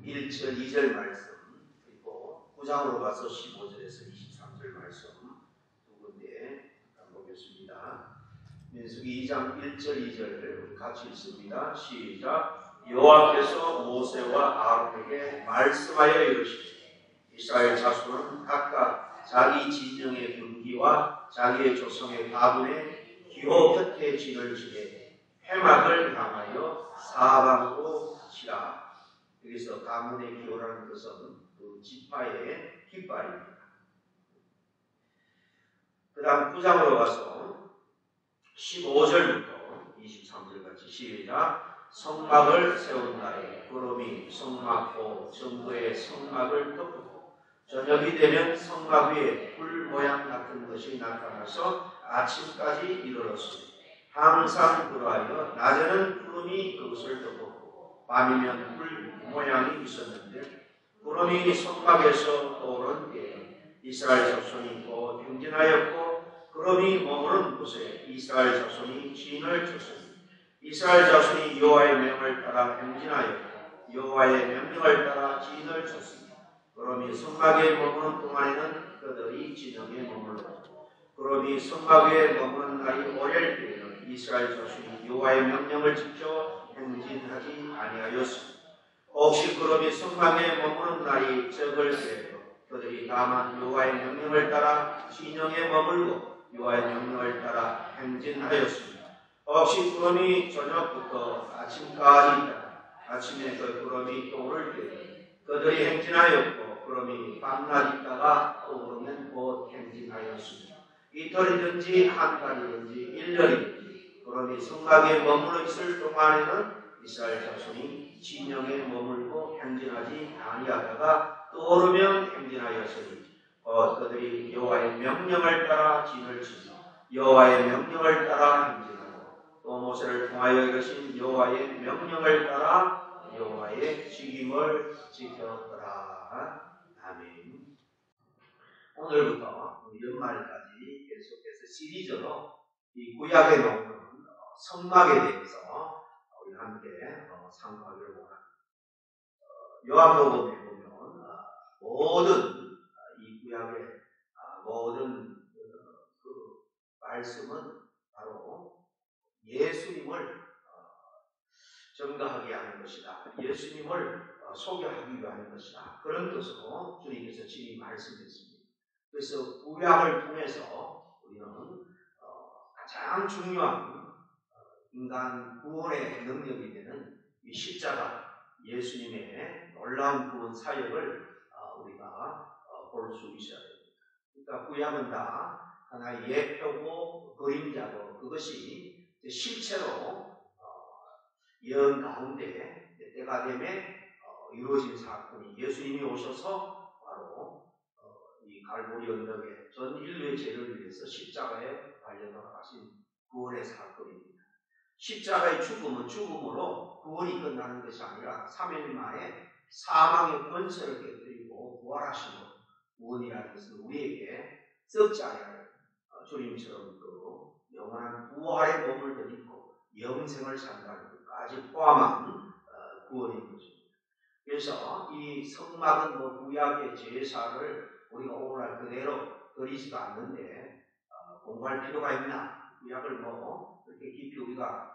1절, 2절 말씀, 그리고 9장으로 가서 15절에서 23절 말씀 두 군데 보겠습니다. 민수기 2장 1절, 2절을 우리 같이 읽습니다. 시작. 여호와께서 모세와 아론에게 말씀하여 이르시되 이스라엘 자손은 각각 자기 진영의 분기와 자기의 조상의 가문의 기호 곁에 진을 지게 회막을 향하여 사방으로 치라. 여기서 가문의 기호라는 것은 그 지파의 깃발입니다. 그 다음 9장으로 가서 15절부터 23절까지 시작. 성막을 세운 날에 구름이 성막고 전부의 성막을 덮고 저녁이 되면 성막 위에 불 모양 같은 것이 나타나서 아침까지 이르렀으니 항상 그러하여 낮에는 구름이 그것을 덮고 밤이면 불 모양이 있었는데 구름이 성막에서 떠오른 때에 이스라엘 자손이 또 행진하였고 구름이 머무른 곳에 이스라엘 자손이 진을 쳤으니 이스라엘 자손이 여호와의 명을 따라 행진하였고 여호와의 명령을 따라 진을 쳤으니 구름이 성막에 머무는 동안에는 그들이 진영에 머물렀고 구름이 성막 위에 머무는 날이 오랠 때에는 이스라엘 자손이 여호와의 명령을 지켜 행진하지 아니하였으니 혹시 구름이 성막에 머무는 날이 적을 때에도 그들이 다만 여호와의 명령을 따라 진영에 머물고 여호와의 명령을 따라 행진하였습니다. 혹시 구름이 저녁부터 아침까지 있다가 아침에 그 구름이 떠오를 때에 그들이 행진하였고 구름이 밤낮 있다가 떠오르면 곧 행진하였습니다. 이틀이든지 한 달이든지 1년이든지 구름이 성막에 머물러 있을 동안에는 이스라엘 자손이 진영에 머물고 행진하지 아니하다가 떠오르면 행진하였으니 그들이 여호와의 명령을 따라 진을 치고 여호와의 명령을 따라 행진하고 또 모세를 통하여 이르신 여호와의 명령을 따라 여호와의 직임을 지켰더라. 아멘. 오늘부터 연말까지 계속해서 시리즈로 이 구약에 나오는 성막에 대해서 우리 함께 상고하기를 원합니다. 요한복음에 보면 모든 이 구약의 모든 그 말씀은 바로 예수님을 증거하게 하는 것이다. 예수님을 소개하기 위한 것이다. 그런 뜻으로 주님께서 친히 말씀했습니다. 그래서 구약을 통해서 우리는 가장 중요한 인간 구원의 능력이 되는 이 십자가 예수님의 놀라운 구원 사역을 우리가 볼 수 있어야 됩니다. 그러니까 구약은 다 하나의 예표고 그림자고 그것이 실체로 예언 가운데 때가 되면 이루어진 사건이 예수님이 오셔서 바로 이 갈보리 언덕에 전 인류의 죄를 위해서 십자가에 달려 돌아가신 구원의 사건입니다. 십자가의 죽음은 죽음으로 구원이 끝나는 것이 아니라 3일 만에 사망의 권세를 깨뜨리고 부활하시는 구원이라는 것은 우리에게 썩지 아니하는 주님처럼 그 영원한 부활의 몸을 드리고 영생을 산다는 것까지 포함한 구원인 것입니다. 그래서 이 성막은 구약의 제사를 우리가 오늘날 그대로 드리지도 않는데 공부할 필요가 있나? 구약을 이렇게 깊이 우리가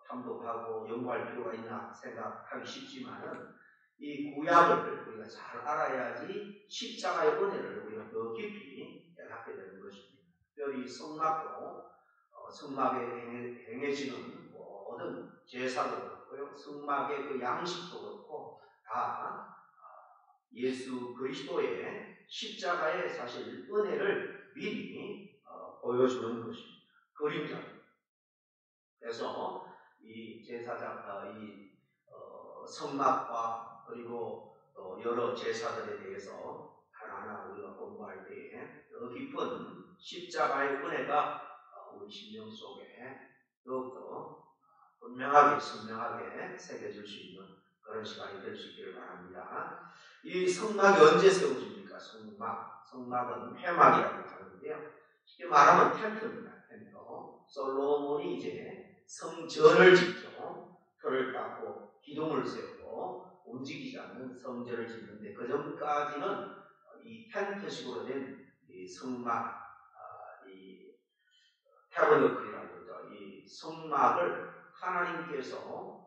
탐독하고 연구할 필요가 있나 생각하기 쉽지만은 이 구약을 우리가 잘 알아야지 십자가의 은혜를 우리가 더 깊이 깨닫게 되는 것입니다. 특별히 성막도 성막에 행해지는 모든 제사도 그렇고요, 성막의 그 양식도 그렇고 다 예수 그리스도의 십자가의 사실 은혜를 미리 보여주는 것입니다. 그림자입니다. 그래서 이 제사장, 이 성막과 그리고 또 여러 제사들에 대해서 하나하나 우리가 공부할 때에 더 깊은 십자가의 은혜가 우리 심령 속에 더욱더 분명하게 선명하게 새겨질 수 있는 그런 시간이 될 수 있기를 바랍니다. 이 성막이 언제 세워집니까? 성막은 회막이라고 하는데요. 쉽게 말하면 템플입니다. 템플. 솔로몬이 이제 성전을 짓고 터를 닦고 기둥을 세우고 움직이지 않는 성전을 짓는데 그 전까지는 이 텐트식으로 된 이 성막, 이 타버너클이라고 그러죠. 이 성막을 하나님께서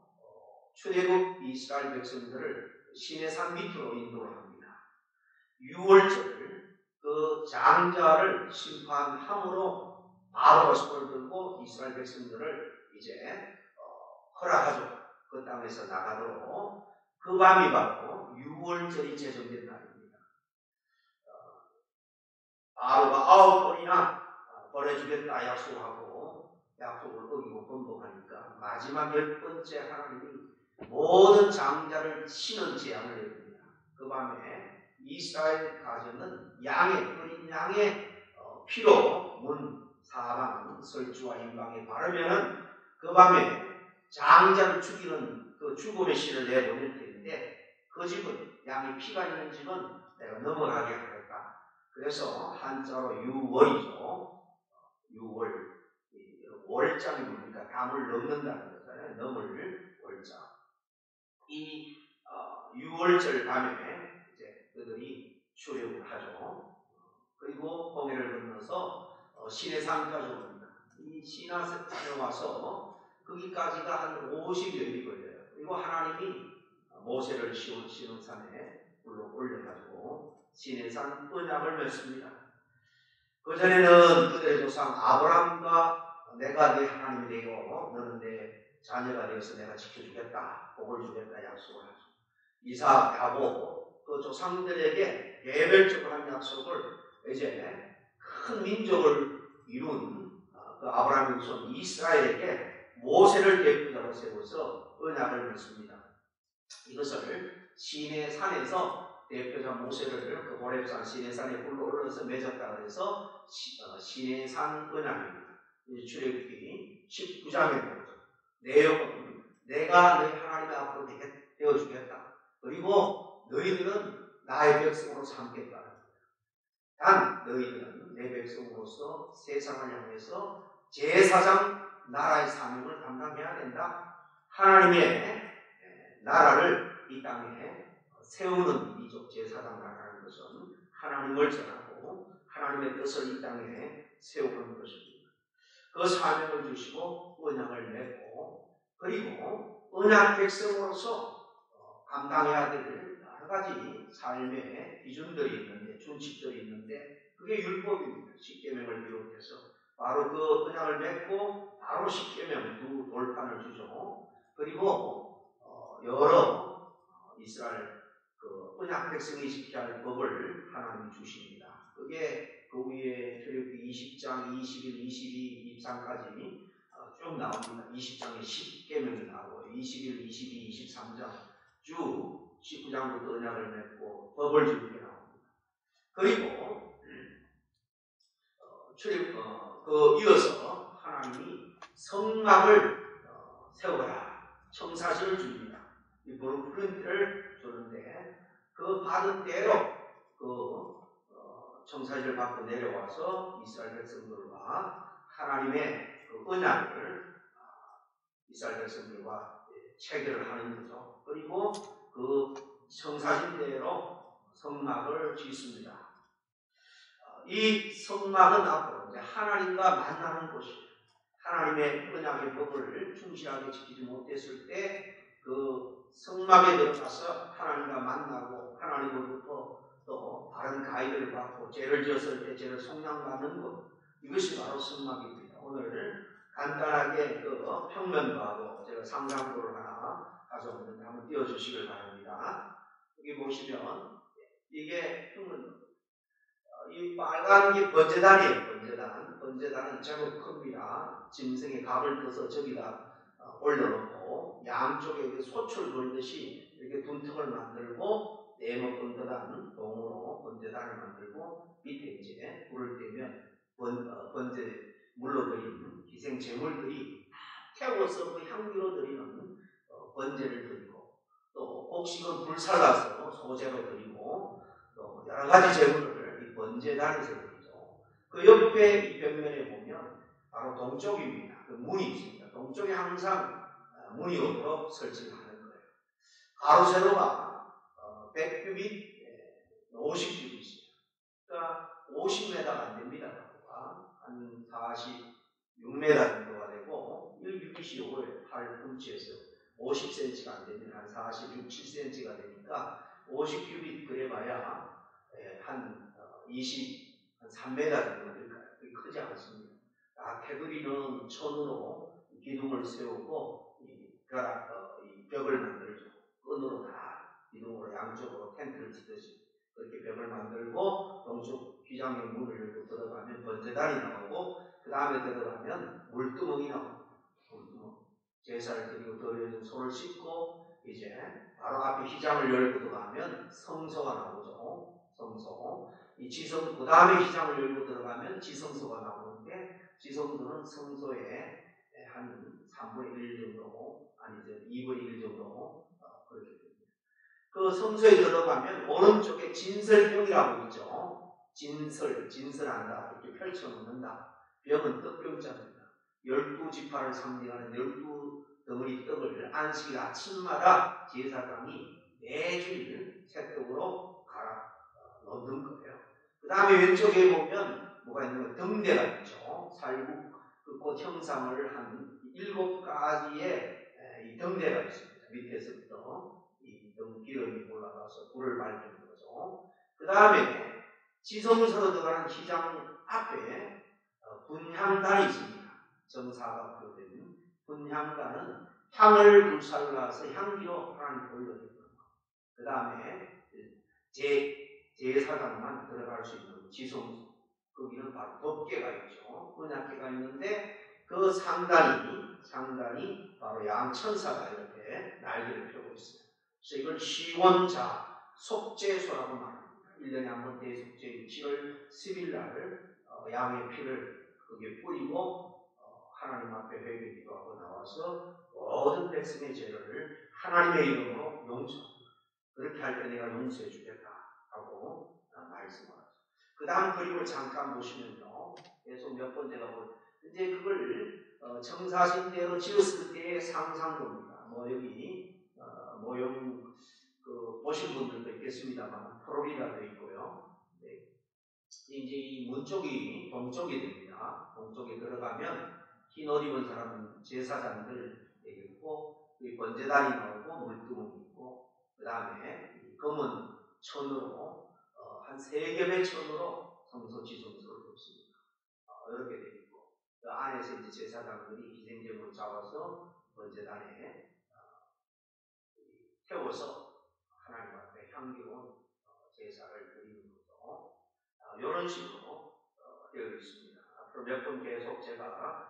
출애굽 이스라엘 백성들을 시내산 밑으로 인도를 합니다. 6월절 그 장자를 심판함으로 바로가 손을 들고 이스라엘 백성들을 이제 허락하죠. 그 땅에서 나가도록. 그 밤이 바로 6월절이 제정된 날입니다. 바로가 9번이나 보내주겠다 약속하고 약속을 어기고 번복하니까 마지막 10번째 하나님이 모든 장자를 치는 재앙을 내립니다. 그 밤에 이스라엘 가정은 어린 양의 피로 문 사방 설주와 임방에 바르면은 그 밤에 장자를 죽이는 그 죽음의 씨를 내보낼 텐데 그 집은 양의 피가 있는 집은 내가 넘어가게 하겠다. 그래서 한자로 6월이죠. 6월 월장이 뭡니까? 담을 넘는다는 거잖아요. 넘을 월장. 이 6월절 밤에 이제 그들이 출애굽을 하죠. 그리고 홍해를 건너서 시내산까지 옵니다. 이 시내산에 와서 거기까지가 한 50여일이 걸려요. 그리고 하나님이 모세를 시내산에 올려가지고 시내산 언약을 맺습니다. 그 전에는 그들의 조상 아브라함과 내가 네 하나님이 되고 너는 내 자녀가 되어서 내가 지켜주겠다, 복을 주겠다 약속을 하죠. 이삭, 야곱 그 조상들에게 개별적으로 한 약속을 이제 큰 민족을 이룬 그 아브라함의 손 이스라엘에게 모세를 대표자로 세워서 언약을 맺습니다. 이것을 시내산에서 대표자 모세를 그 호렙산 시내산에 불러 올라서 맺었다 그래서 시내산 언약입니다. 출애굽기 19장에 나오죠. 내용은 내가 너희 하나님의 앞으로 되어주겠다. 그리고 너희들은 나의 백성으로 삼겠다. 단 너희들은 내 백성으로서 세상을 향해서 제사장 나라의 사명을 감당해야 된다. 하나님의 나라를 이 땅에 세우는 일이죠. 제사장 나라라는 것은 하나님을 전하고 하나님의 뜻을 이 땅에 세우는 것입니다. 그 사명을 주시고 언약을 맺고 그리고 언약 백성으로서 감당해야 될 여러 가지 삶의 기준들이 있는데 준칙들이 있는데 그게 율법입니다. 십계명을 비롯해서 바로 그 언약을 맺고 바로 십계명 두 돌판을 주죠. 그리고 여러 이스라엘 그 언약 백성이 지켜야 할 법을 하나님이 주십니다. 그게 그 위에 출애굽기 20장, 21, 22, 23까지 쭉 나옵니다. 20장에 10계명이 나오고 21, 22, 23장 쭉 19장부터 언약을 맺고 법을 주게 나옵니다. 그리고 이어서 하나님이 성막을 세워라 청사진을 줍니다. 이 블루프린트를 주는데 그 받은 대로 그 청사진을 받고 내려와서 이스라엘 백성들과 하나님의 그 언약을 이스라엘 백성들과 체결을 하는 거죠. 그리고 그 청사진대로 성막을 짓습니다. 이 성막은 앞으로 이제 하나님과 만나는 곳이에요. 하나님의 언약의 법을 충실하게 지키지 못했을 때 그 성막에 들어가서 하나님과 만나고 하나님으로부터 또 바른 가이드를 받고 죄를 지었을 때 죄를 속량받는 것 이것이 바로 성막입니다. 오늘 간단하게 그 평면도하고 제가 상상도를 하나 가져왔는데 한번 띄워주시길 바랍니다. 여기 보시면 이게 평면도 이 빨간 게 번제단이에요. 번제단은 제법 큽니다. 짐승의 갑을 떠서 저기다 올려놓고 양쪽에 소출 돌듯이 이렇게 둔턱을 만들고 네모 번제단 동으로 번제단을 만들고 밑에 이제 불을 떼면 번제 물로 드리는 기생 제물들이 태워서 그 향기로 드리는 번제를 드리고 또 곡식은 불살라서 소제로 드리고 또 여러 가지 제물을 이 번제단에서 드리죠. 그 옆에 이 벽면에 보면 바로 동쪽입니다. 그 문이 있습니다. 동쪽에 항상 문이 오도록 설치를 하는 거예요. 가로 세로가 100규빗, 50규빗이에요. 그러니까 50m가 안 됩니다. 한 46m 정도가 되고 1규빗이 요거예요. 8푼치에서 50cm가 안 되면 한 46, 7cm가 되니까 50규빗 그래봐야 한 3m 정도 될까요? 그게 크지 않습니다. 테두리는 천으로 기둥을 세우고 이 벽을 만들죠. 끈으로 다 기둥으로 양쪽으로 텐트를 치듯이 그렇게 벽을 만들고 동쪽 휘장형 문을 열고 들어가면 번제단이 나오고 그 다음에 들어가면 물두멍이 나옵니다. 물두멍. 제사를 드리고 더러워진 손을 씻고 이제 바로 앞에 휘장을 열고 들어가면 성소가 나오죠. 성소. 이 지성, 그 다음에 휘장을 열고 들어가면 지성소가 나오는데 지성소는 성소의 한 3분의 1 정도, 아니죠. 2분의 1 정도 그렇게 됩니다. 그 성소에 들어가면 오른쪽에 진설병이라고 있죠. 진설한다. 이렇게 펼쳐놓는다. 병은 떡병자입니다. 12지파를 상징하는 12덩어리 떡을 안식 아침마다 제사장이 매주일 새떡으로 갈아 넣는 거예요. 그 다음에 왼쪽에 보면 뭐가 있냐면 등대가 있죠. 살국 그 꽃 형상을 한 7가지의 이 등대가 있습니다. 밑에서부터 이 기름이 올라가서 불을 밝히는 거죠. 그 다음에 지성소로 들어가는 휘장 앞에 분향단이 있습니다. 정사가 표된 분향단은 향을 불살라서 향기로 하나님 보여드리는 것. 그 다음에 제사장만 들어갈 수 있는 지성소. 거기는 바로 덮개가 있죠. 분향개가 있는데 그 상단이 바로 양천사가 이렇게 날개를 펴고 있어요. 그래서 이걸 시원자 속죄소라고 말합니다. 1년에 한 번 대속죄 7월 10일 날 양의 피를 거기에 뿌리고 하나님 앞에 회개 기도하고 나와서 모든 백성의 죄를 하나님의 이름으로 용서합니다. 그렇게 할 때 내가 용서해 주겠다 하고 말씀을 하죠. 그 다음 그림을 잠깐 보시면요. 계속 몇 번째가 이제 그걸 청사신대로 지었을 때의 상상도입니다. 여기 모형 보신 분들도 있겠습니다만 프로리가 되어 있고요. 네. 이제 이 문 쪽이 동쪽이 됩니다. 동쪽에 들어가면 흰 옷 입은 사람은 제사장들 있고 번제단이 나오고 물두멍이 있고 그 다음에 검은 천으로 한 3겹의 천으로 성소 지성소를 덮습니다. 이렇게 되어 있고 그 안에서 이제 제사장들이 희생제물을 잡아서 번제단에 태워서 하나님 앞에 향기로운 제사를 드리는 거죠. 이런 식으로 되어 있습니다. 앞으로 몇 번 계속 제가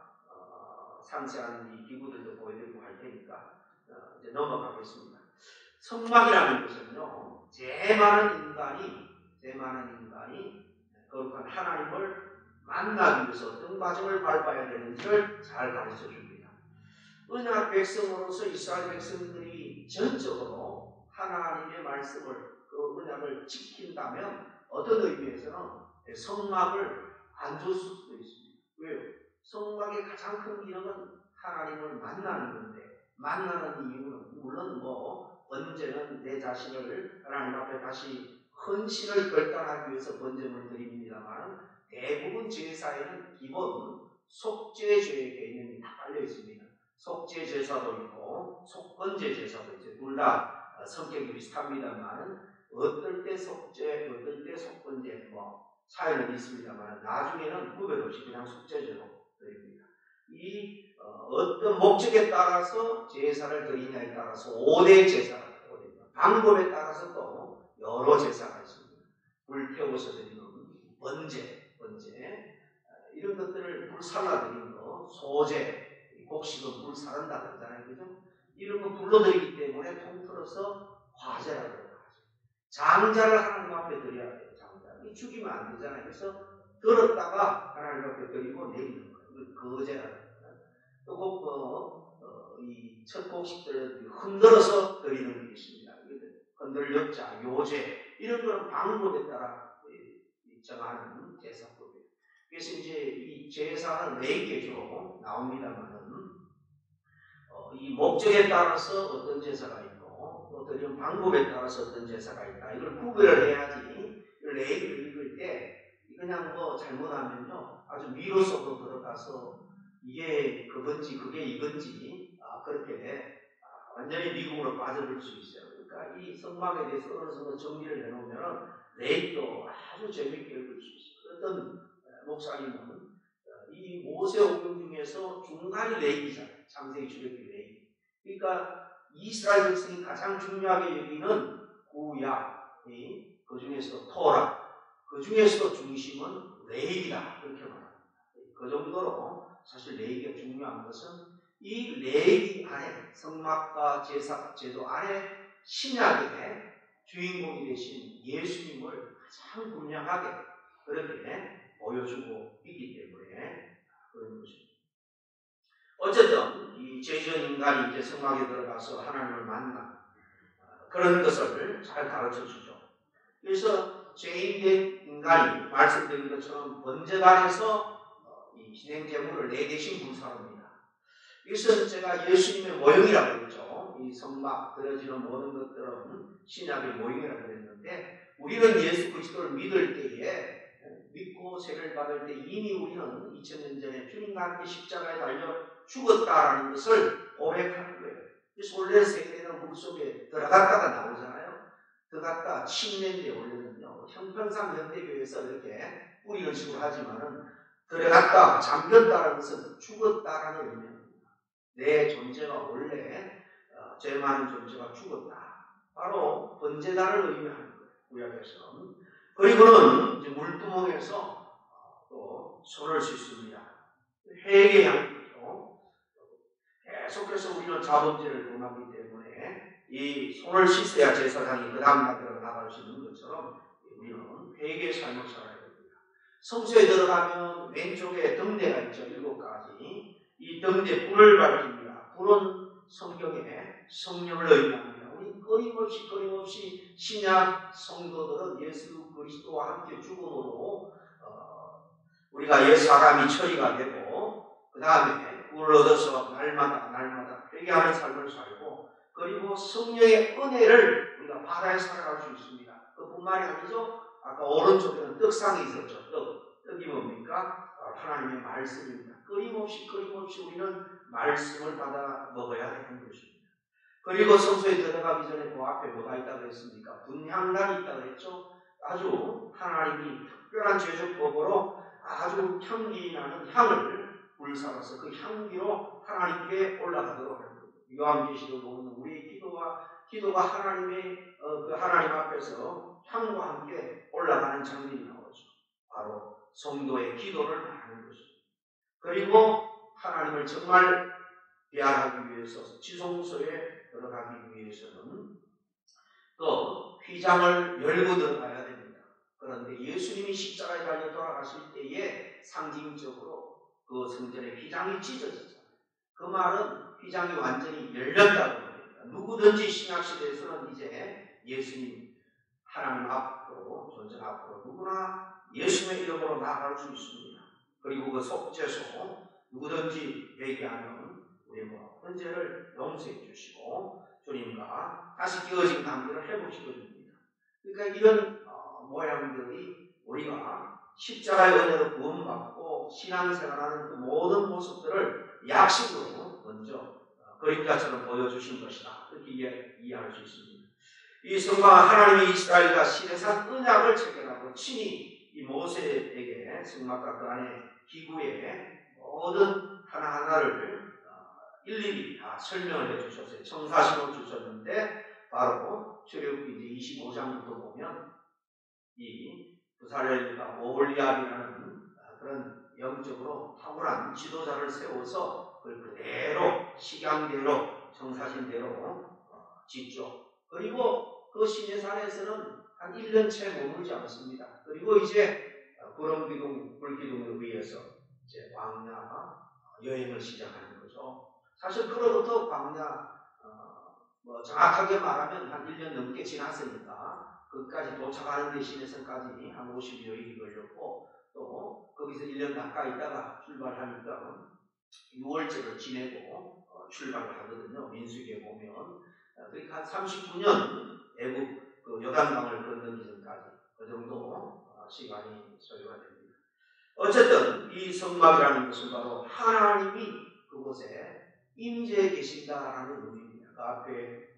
상세한 이 기구들도 보여드리고 할 테니까 이제 넘어가겠습니다. 성막이라는 것은요, 제일 많은 인간이 거룩한 하나님을 만나기 위해서 어떤 과정을 밟아야 되는지를 잘 가르쳐 줍니다. 언약 백성으로서 이스라엘 백성들이 전적으로 하나님의 말씀을 그 언약을 지킨다면 어떤 의미에서는 성막을 안 줄 수도 있습니다. 왜요? 성막의 가장 큰 기능은 하나님을 만나는 건데 만나는 이유는 물론 번제는 내 자신을 하나님 앞에 다시 헌신을 결단하기 위해서 번제를 드립니다만 대부분 제사에는 기본 속죄죄의 개념이 다 깔려 있습니다. 속죄 제사도 있고 속건제 제사도 있어요. 둘 다 성격이 비슷합니다만 어떨 때 속죄, 어떨 때 속건제 차이는 있습니다만 나중에는 구별 없이 그냥 속죄제로 드립니다. 이 어떤 목적에 따라서 제사를 드리냐에 따라서 5대 제사가 되거든요. 방법에 따라서 또 여러 제사가 있습니다. 불 태워서 드리는 번제 이런 것들을 불 살라 드리는 거, 소제, 곡식은 불 사른다 그러잖아요. 그죠? 이런 거 불러드리기 때문에 통틀어서 화제라고 하죠. 장자를 하나님 앞에 드려야 돼요. 장자를. 죽이면 안 되잖아요. 그래서 들었다가 하나님 앞에 드리고 내리는 거예요. 이걸 거제라고 합니다. 또 이 첫 곡식들을 흔들어서 드리는 게 있습니다. 흔들렸자, 요제 이런 거는 방법에 따라 정하는 제사법이에요. 그래서 이제 이 제사는 4개로 나옵니다만은 이 목적에 따라서 어떤 제사가 있고 또 드리는 방법에 따라서 어떤 제사가 있다. 이걸 구별을 해야지. 레위를 읽을 때 그냥 잘못하면요 아주 미로 속으로 들어가서 이게 그건지 그게 이건지 그렇게 완전히 미국으로 빠져들 수 있어요. 그러니까 이 성막에 대해서 어느 정도 정리를 해놓으면 레위도 아주 재밌게 읽을 수 있어요. 어떤 목사님은 이 모세오경 중에서 중간이 레위잖아요. 창세기, 출애굽기, 레위. 그러니까 이스라엘 백성이 가장 중요하게 여기는 구약이 그 중에서 토라, 그 중에서도 중심은 레위다 그렇게 말합니다. 그 정도로 사실 레위가 중요한 것은 이 레위 안에 성막과 제도 안에 신약의 주인공이 되신 예수님을 가장 분명하게 그렇게 보여주고 있기 때문에 그런 것입니다. 어쨌든 이 죄지은 인간이 이제 성막에 들어가서 하나님을 만나 그런 것을 잘 가르쳐 주죠. 그래서 죄인된 인간이 말씀드린 것처럼 번제단에서 이 희생제물을 내 대신 불사합니다. 이것은 제가 예수님의 모형이라고 그랬죠. 이 성막 드려지는 모든 것들은 신약의 모형이라고 그랬는데 우리는 예수 그리스도를 믿을 때에 믿고 세례를 받을 때 이미 우리는 2000년 전에 주님과 함께 십자가에 달려 죽었다라는 것을 고백하는 거예요. 그래서 원래 세례는 물속에 들어갔다가 나오잖아요. 들어갔다 침례인데 원래는요 형평상 현대교회에서 이렇게 뿌리는 식으로 하지만은 들어갔다 잠겼다라는 것은 죽었다라는 의미입니다. 내 존재가 원래 죄 많은 존재가 죽었다. 바로 번제단을 의미하는 거예요. 구약에서는. 그리고는 이제 물두멍에서 또 손을 씻습니다. 회개 양이죠. 계속해서 우리는 자범죄를 범하기 때문에 이 손을 씻어야 제사장이 그 다음날로 나갈 수 있는 것처럼 우리는 회개의 삶을 살아야 됩니다. 성소에 들어가면 왼쪽에 등대가 있죠. 7가지. 이 등대 불을 밝힙니다. 불은 성경에 성령을 의미합니다. 우리 끊임없이 신약 성도들은 예수 그리스도와 함께 죽음으로 우리가 옛 사람이 처리가 되고 그 다음에 구원을 얻어서 날마다 회개하는 삶을 살고 그리고 성령의 은혜를 우리가 받아야 살아갈 수 있습니다. 그뿐만이 아니죠. 아까 오른쪽에는 떡상이 있었죠. 떡이 뭡니까? 하나님의 말씀입니다. 끊임없이 우리는 말씀을 받아 먹어야 되는 것입니다. 그리고 성소에 들어가기 전에 그 앞에 뭐가 있다고 했습니까? 분향단이 있다고 했죠. 아주 하나님이 특별한 제조법으로 아주 향기 나는 향을 불사라서 그 향기로 하나님께 올라가도록 하는 거예요. 요한계시록 보면 우리의 기도가 하나님의 그 하나님 앞에서 향과 함께 올라가는 장면이 나오죠. 바로 성도의 기도를 말하는 것입니다. 그리고 하나님을 정말 대하기 위해서 지성소에 들어가기 위해서는 또 휘장을 열고 들어가야 됩니다. 그런데 예수님이 십자가에 달려 돌아가실 때에 상징적으로 그 성전의 휘장이 찢어졌잖아요. 그 말은 휘장이 완전히 열렸다고 합니다. 누구든지 신약시대에서는 이제 예수님 하나님 앞으로 존재 앞으로 누구나 예수님의 이름으로 나아갈 수 있습니다. 그리고 그 속죄소 누구든지 회개하면 우리 모든 죄를 용서해 주시고 주님과 다시 끼어진 관계를 회복시켜 줍니다. 그러니까 이런 모양들이 우리가 십자가의 은혜로 구원받고 신앙생활하는 그 모든 모습들을 약식으로 먼저 그림자처럼 보여주신 것이다. 그렇게 이해할 수 있습니다. 이 성막 하나님이 이스라엘과 시내산 언약을 체결하고 친히 이 모세에게 성막과 그 안에 기구의 모든 하나하나를 일일이 다 설명을 해주셨어요. 청사심을 주셨는데 바로 출애굽기 이제 25장부터 보면 이 부살렐과 오홀리압이라는 그런 영적으로 탁월한 지도자를 세워서 그걸 그대로 식양대로 청사진대로 짓죠. 그리고 그 시내산에서는 한 1년 채 머물지 않습니다. 그리고 이제 불기둥을 위해서 이제 광야 여행을 시작하는 거죠. 사실 그로부터 광야 정확하게 말하면 한 1년 넘게 지났으니까 그까지 도착하는 대신에서까지 한 50여일이 걸렸고 또 거기서 1년 가까이 있다가 출발하니까 6월절을 지내고 출발을 하거든요. 민수기에 보면 그러니까 한 39년 애국 그 요단강을 건너기 전까지 그 정도 시간이 소요가 됩니다. 어쨌든 이 성막이라는 것은 바로 하나님이 그곳에 임재해 계신다라는 의미입니다. 그 앞에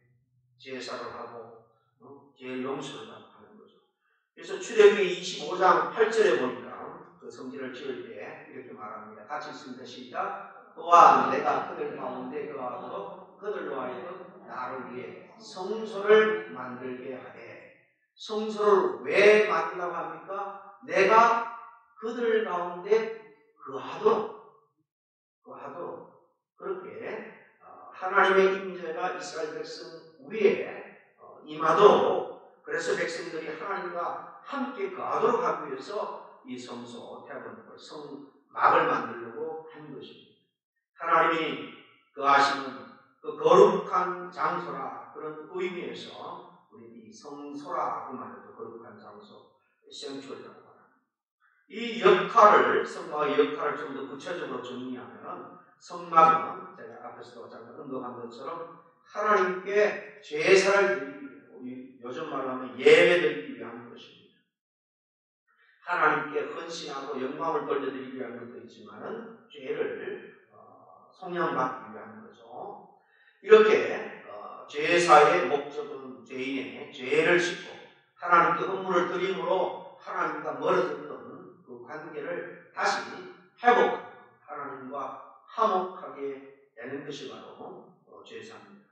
제사를 하고 죄 용서를 하는 거죠. 그래서 출애굽기 25장 8절에 보니까 그 성전을 지을 때 이렇게 말합니다. 같이 읽습니다. 시작. 또한 내가 그들 가운데 거하고 그들로 하여금 나를 위해 성소를 만들게 하되, 성소를 왜 만들라고 합니까? 내가 그들 가운데 거하도록 그렇게 하나님의 임재가 이스라엘 백성 위에 임하도록, 그래서 백성들이 하나님과 함께 거하도록 하기 위해서 이 성소 태블 성막을 만들려고 한 것입니다. 하나님이 거하시는 그 거룩한 장소라, 그런 의미에서 우리 이 성소라고 말해도 거룩한 장소, 생초이라고 합니다. 이 역할을, 성막의 역할을 좀 더 구체적으로 정리하면, 성막은 제가 앞에서도 잠깐 언급한 것처럼 하나님께 제사를 드리기 위해, 요즘 말로 하면 예배 드리기 위한 것입니다. 하나님께 헌신하고 영광을 돌려드리기 위한 것도 있지만은 죄를 속량받기 위한 거죠. 이렇게 제사의 목적은 죄인의 죄를 씻고 하나님께 헌물을 드림으로 하나님과 멀어졌던 그 관계를 다시 회복하고 하나님과 화목하게 되는 것이 바로 제사입니다.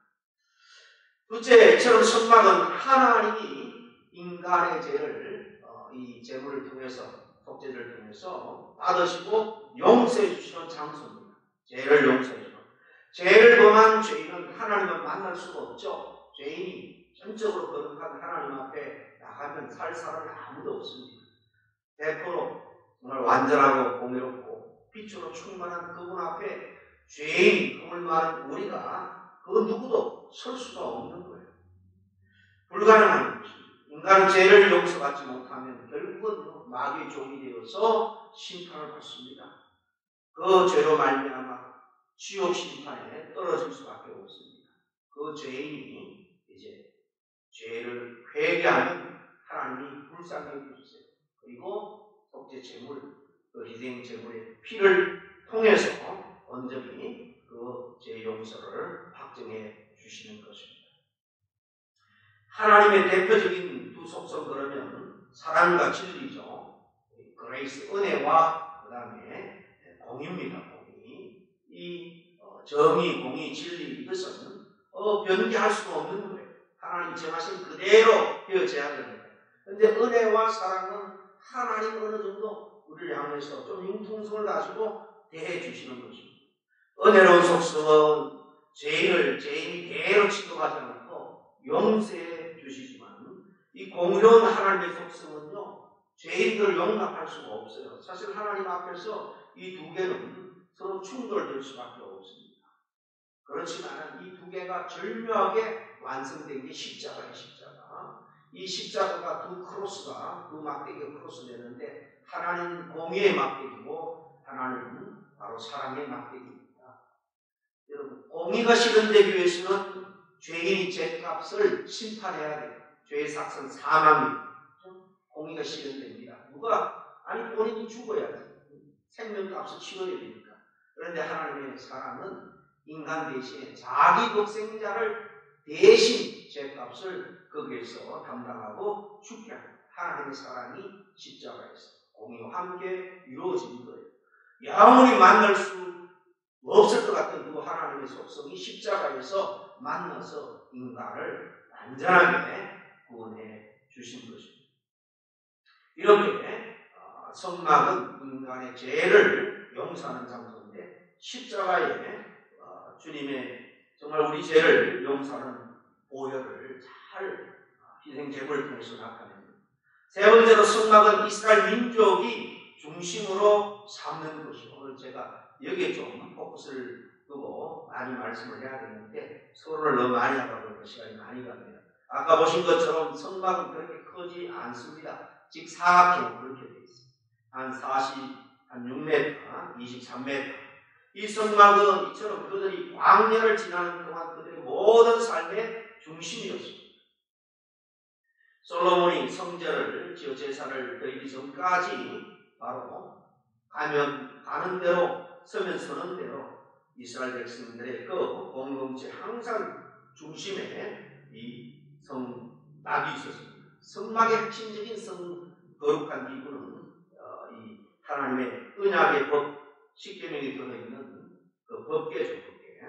둘째, 이처럼 성막은 하나님이 인간의 죄를 이 제물을 통해서, 속죄를 통해서 받으시고 용서해 주시는 장소입니다. 죄를 용서해 주는. 죄를 범한 죄인은 하나님을 만날 수가 없죠. 죄인이 전적으로 거룩한 하나님 앞에 나가면 살 사람이 아무도 없습니다. 100% 정말 완전하고 공의롭고 빛으로 충만한 그분 앞에 죄인, 그물 많은 우리가 그 누구도 설 수가 없는 거예요. 불가능한 것입니다. 인간은 죄를 용서받지 못하면 결국은 마귀의 종이 되어서 심판을 받습니다. 그 죄로 말미암아 지옥 심판에 떨어질 수밖에 없습니다. 그 죄인이 이제 죄를 회개하면 하나님이 불쌍히 해주세요. 그리고 속죄 제물, 그 희생 제물의 피를 통해서 온전히 그 죄 용서를 확정해 주시는 것입니다. 하나님의 대표적인 두 속성, 그러면 사랑과 진리죠. 그레이스, 은혜와 그 다음에 공의입니다. 공의. 이 정의, 공의, 진리, 이것은 변개할 수가 없는 거예요. 하나님 정하신 그대로 되어져야 됩니다. 그런데 은혜와 사랑은 하나님 어느 정도 우리를 향해서 좀 융통성을 가지고 대해 주시는 것입니다. 은혜로운 속성은 죄인이 대로 취급하지 않고 용서해 주시지만, 이 공의로운 하나님의 속성은요, 죄인들을 용납할 수가 없어요. 사실 하나님 앞에서 이 두 개는 서로 충돌될 수밖에 없습니다. 그렇지만 이 두 개가 절묘하게 완성된 게 십자가예요. 십자가. 이 십자가가 두 크로스가, 두 막대기가 크로스 되는데, 하나는 공의의 막대기고 하나는 바로 사랑의 막대기입니다. 여러분, 공의가 실현되기 위해서는 죄인이 죄값을 심판해야 돼요. 죄의 삭은 사망입니다. 공의가 실현됩니다. 아니 본인이 죽어야지. 생명값을 치러야 되니까. 그런데 하나님의 사랑은 인간 대신에 자기 독생자를 대신 죄값을 거기에서 담당하고 죽게 합니다. 하나님의 사랑이 십자가에서 공의와 함께 이루어진 거예요. 영원히 만날 수 없을 것 같은 그 하나님의 속성이 십자가에서 만나서 인간을 완전하게 구원해 주신 것입니다. 이렇게 성막은 인간의 죄를 용서하는 장소인데, 십자가에 주님의 정말 우리 죄를 용서하는 보혈을 잘 희생 제물을 통해서 나타냅니다. 세 번째로, 성막은 이스라엘 민족이 중심으로 삼는 것이고, 오늘 제가 여기에 좀 포커스를 두고 많이 말씀을 해야 되는데 서로를 너무 많이 하다 보니까 시간이 많이 갑니다. 아까 보신 것처럼 성막은 그렇게 크지 않습니다. 즉 사각형 그렇게 되어 있습니다. 한 6m, 23m. 이 성막은 이처럼 그들이 광야를 지나는 동안 그들의 모든 삶의 중심이었습니다. 솔로몬이 성전을 지어 제사를 드리기 전까지 바로 가는 대로 서면 서는 대로 이스라엘 백성들의 그 공동체 항상 중심에 이 성막이 있었습니다. 성막의 핵심적인 거룩한 기구는 이 하나님의 언약의 법, 십계명이 들어있는 그 법궤죠, 법궤.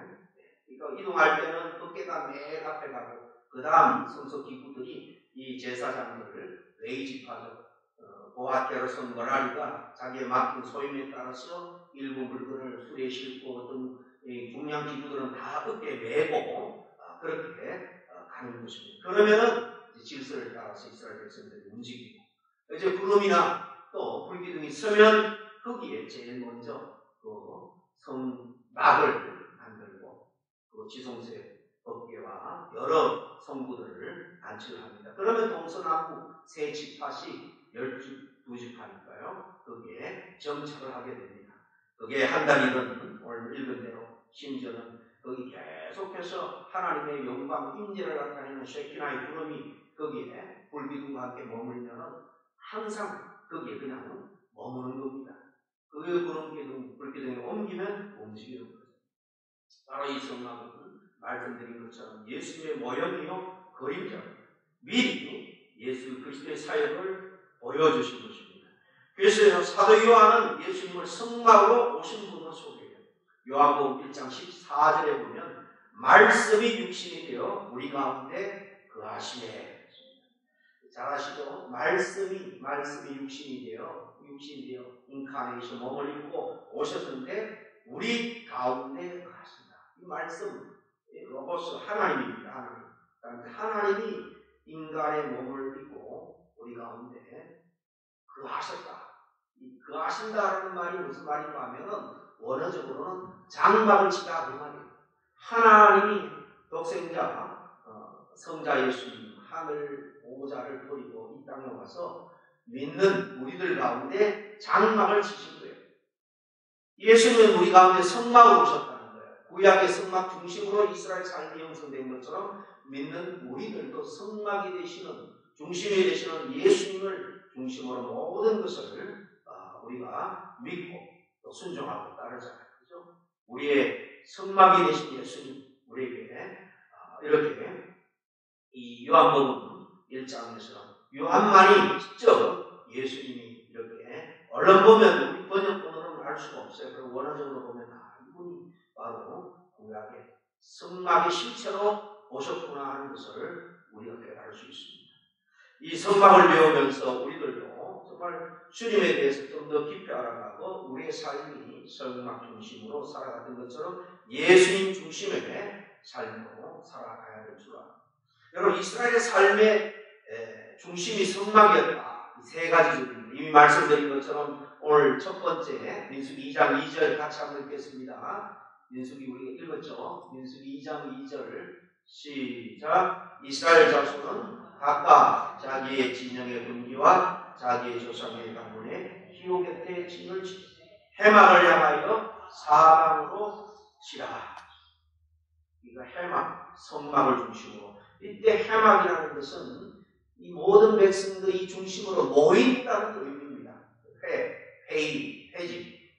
그러니까 이동할 때는 법궤가 맨 앞에 가고 그 다음 성소 기구들이 이 제사장들을 레이지파죠. 고핫게르손 머라리가 자기의 맡은 소임에 따라서 일부 물건을 수레에 싣고 어떤 중량 기구들은 다 어깨에 메고 그렇게 가는 것입니다. 그러면은 질서를 따라서 이스라엘 백성들이 움직이고 이제 구름이나 또 불기둥이 서면 거기에 제일 먼저 그 성막을 만들고 그 지성소의 법궤와 여러 성구들을 안치를 합니다. 그러면 동서남북 세 지파씩 12지파니까요. 거기에 정착을 하게 됩니다. 그게 한 달이든 오늘 읽은 대로 심지어는 거기 계속해서 하나님의 영광 임재를 나타내는 쉐키나의 구름이 거기에 불기둥과 함께 머물면 항상 거기에 그냥 머무는 겁니다. 그 구름 불기둥이 옮기면 움직이는 거죠. 바로 이 성막은 말씀드린 것처럼 예수님의 모형이요 그림자입니다. 미리 예수 그리스도의 사역을 보여주신 것입니다. 그래서 사도 요한은 예수님을 성막으로 오신 분으로 소개해요. 요한복음 1장 14절에 보면 말씀이 육신이 되어 우리 가운데 거하시네. 잘 아시죠? 말씀이 육신이 되어 인카네이션 몸을 입고 오셨는데 우리 가운데 거하신다. 이 말씀 로고스 하나님입니다. 하나님이 인간의 몸을 입고 우리 가운데 거하셨다. 이 거하신다라는 말이 무슨 말인가 하면은 원어적으로는 장막을 치다 그 말이에요. 하나님이 독생자 성자 예수님 하늘 보호자를 버리고 이 땅에 와서 믿는 우리들 가운데 장막을 치신 거예요. 예수님은 우리 가운데 성막으로 오셨다는 거예요. 구약의 성막 중심으로 이스라엘 삶이 형성된 것처럼 믿는 우리들도 성막이 되시는 중심이 되시는 예수님을 중심으로 모든 것을 우리가 믿고 또 순종하고 따르잖아요. 그죠? 우리의 성막이 되신 예수님 우리에게 이렇게 이 요한복음 1장에서 요한만이 직접 예수님이 이렇게 얼른 보면 우리 번역본으로는 알 수가 없어요. 그리고 원어적으로 보면 이분이 바로 구약의 성막의 실체로 오셨구나 하는 것을 우리가 깨달을 수 있습니다. 이 성막을 배우면서 우리들도 정말 주님에 대해서 좀 더 깊이 알아가고 우리의 삶이 성막 중심으로 살아가는 것처럼 예수님 중심의 삶으로 살아가야 될 줄 압니다. 여러분 이스라엘의 삶의 중심이 성막이었다. 세 가지입니다. 이미 말씀드린 것처럼 오늘 첫 번째 민수기 2장 2절 같이 한번 읽겠습니다. 민수기 우리가 읽었죠. 민수기 2장 2절 시작. 이스라엘 자손은 각각 자기의 진영의 분기와 자기의 조상의 가문에 기호 곁에 진을 치고 해막을 향하여 사방으로 치라. 이거 해막, 성막을 중심으로. 이때 해막이라는 것은 이 모든 백성들이 중심으로 모인다는 의미입니다. 회의,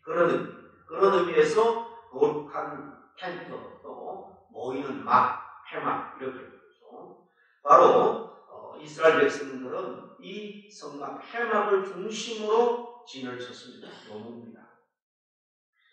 그런 의미에서 거룩한 텐트 또 모이는 막, 해막 이렇게 되죠. 바로 이스라엘 백성들은 이 성막 해막을 중심으로 진을 쳤습니다. 노무입니다.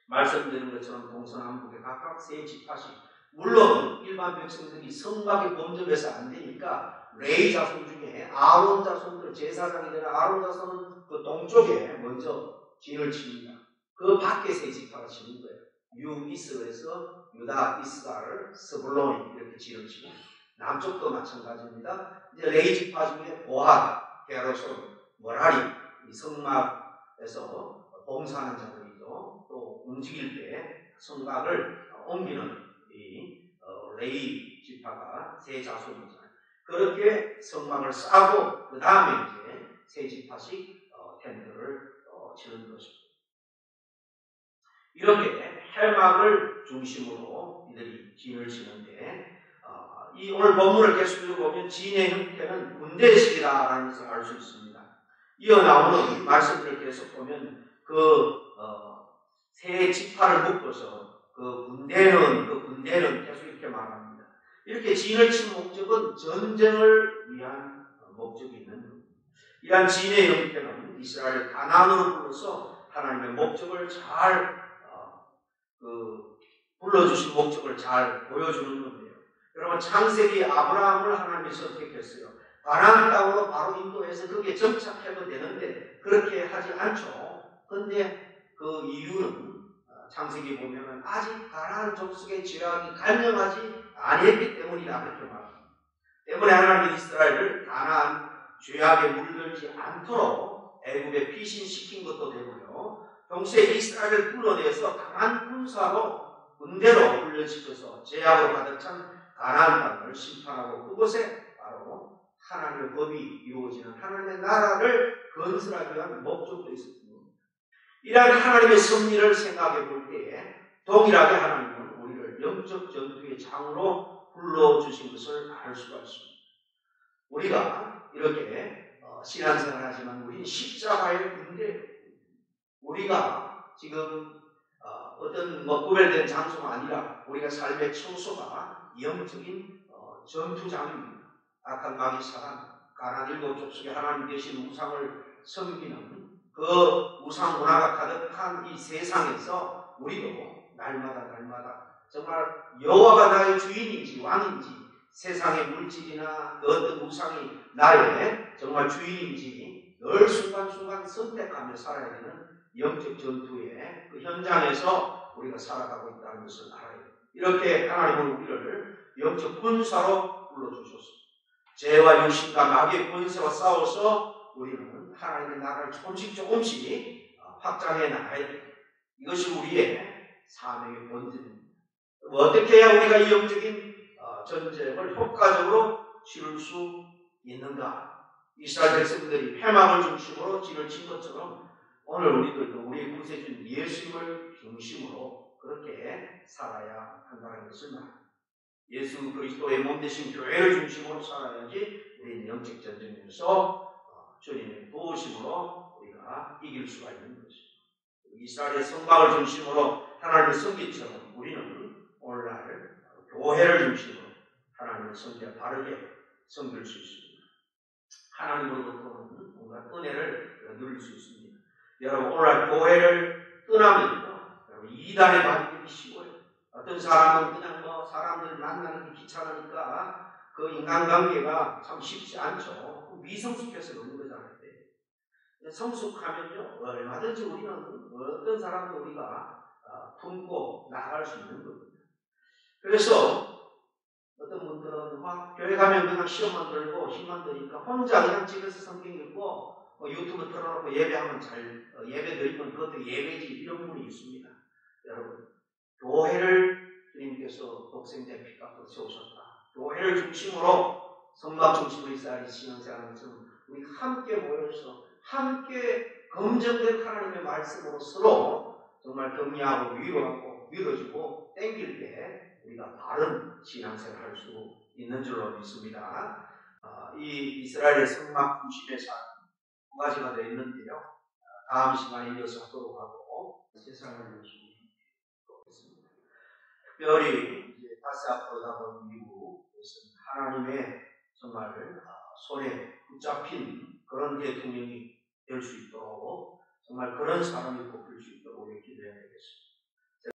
말씀드린 것처럼 동서남북에 각각 세 지파씩 물론 일반 백성들이 성막에 범접해서 안 되니까 레위 자손 중에 아론 자손들 제사장이 되는 아론 자손은 그 동쪽에 먼저 진을 칩니다. 그 밖에 세 지파가 치는 거예요. 유이스에서 유다, 이스라엘, 스불론 이렇게 진을 치고 남쪽도 마찬가지입니다. 이제 레위 지파 중에 고핫, 게르손, 머라리 이 성막에서 봉사하는 자들이죠. 또 움직일 때 성막을 옮기는 이 레위 지파가 세 자손이잖아요. 그렇게 성막을 쌓고 그 다음에 이제 세 지파씩 텐트를 치는 것입니다. 이렇게 해막을 중심으로 이들이 진을 치는데 이 오늘 본문을 계속 읽어보면 지인의 형태는 군대식이다라는 것을 알 수 있습니다. 이어 나오는 말씀들을 계속 보면 세 지파를 묶어서 그 군대는 계속 이렇게 말합니다. 이렇게 진을 친 목적은 전쟁을 위한 목적이 있는 겁니다. 이러한 진의 형태는 이스라엘 가나안으로 불러서 하나님의 목적을 잘 불러주신 목적을 잘 보여주는 건데요. 여러분 창세기 아브라함을 하나님이 선택했어요. 가나안 땅으로 바로 인도해서 거기에 정착해도 되는데 그렇게 하지 않죠. 그런데 그 이유는 창세기 보면은 아직 가나안 족속의 죄악이 간영하지 아니했기 때문이다 그렇게 말합니다. 때문에 하나님이 이스라엘을 가나안 죄악에 물들지 않도록 애굽에 피신시킨 것도 되고요. 동시에 이스라엘을 불러내서 강한 군대로 훈련시켜서 죄악으로 가득 찬 가나안 땅을 심판하고 그곳에 바로 하나님의 법이 이루어지는 하나님의 나라를 건설하기 위한 목적도 있었습니다. 이러한 하나님의 섭리를 생각해 볼 때에 동일하게 하나님은 우리를 영적 전투의 장으로 불러주신 것을 알 수가 있습니다. 우리가 이렇게 신앙생활을 하지만 우리는 십자가의 군대예요. 우리가 지금 어떤 구별된 장소가 아니라 우리가 삶의 처소가 영적인 전투장입니다. 악한 마귀 사단, 가나안 일곱 족속에 하나님 계신 우상을 섬기는 그 우상 문화가 가득한 이 세상에서 우리도 날마다 정말 여호와가 나의 주인인지 왕인지 세상의 물질이나 그 어떤 우상이 나의 정말 주인인지 늘 순간순간 선택하며 살아야 되는 영적 전투의 그 현장에서 우리가 살아가고 있다는 것을 알아야 돼요. 이렇게 하나님은 우리를 영적 군사로 불러주셨습니다. 죄와 육신과 마귀의 권세와 싸워서 우리는 하나님의 나라를 조금씩 확장해 나가야 돼요. 이것이 우리의 사명의 본질입니다. 어떻게 해야 우리가 이 영적인 전쟁을 효과적으로 치를 수 있는가? 이스라엘 백성들이 회막을 중심으로 진을 친 것처럼 오늘 우리들도 우리의 구세주인 예수님을 중심으로 그렇게 살아야 한다는 것을 말합니다. 예수 그리스도의 몸 대신 교회를 중심으로 살아야지 우리는 영적 전쟁에서 주님의 도우심으로 우리가 이길 수가 있는 것입니다. 이스라엘의 성막을 중심으로 하나님을 섬기처럼 우리는 오늘날 교회를 중심으로 하나님을 섬겨 바르게 섬길 수 있습니다. 하나님으로부터는 뭔가 은혜를 누릴 수 있습니다. 여러분 오늘날 교회를 떠나면요, 여러분 이단에 빠지기 쉬워요. 어떤 사람은 그냥 사람들 만나는 게 귀찮으니까 그 인간관계가 참 쉽지 않죠. 미성숙해서 그런 거잖아요. 성숙하면요 얼마든지 우리는 어떤 사람도 우리가 품고 나아갈 수 있는 겁니다. 그래서 어떤 분들은 막 교회 가면 그냥 시험만 들고 힘만 드니까 혼자 그냥 집에서 성경 읽고 유튜브 틀어놓고 예배하면 예배 드리면 그것도 예배지 이런 분이 있습니다. 여러분 교회를 주님께서 독생자의 피값으로 세우셨다. 교회를 중심으로 성막 중심으로 이스라엘이 신앙생활하는 것은 우리 함께 모여서 함께 검증된 하나님의 말씀으로 서로 정말 격려하고 위로하고 믿어주고 땡길 때 우리가 바른 신앙생활을 할 수 있는 줄로 믿습니다. 이 이스라엘의 성막 중심의 삶 두 가지가 되어 있는데요. 다음 시간에 이어서 하도록 하고 세상을 위해서 하겠습니다. 특별히 이제 다시 앞으로 다가온 이후 하나님의 정말 손에 붙잡힌 그런 대통령이 될 수 있도록 정말 그런 사람이 뽑힐 수 있도록 우리 기도해야 되겠습니다.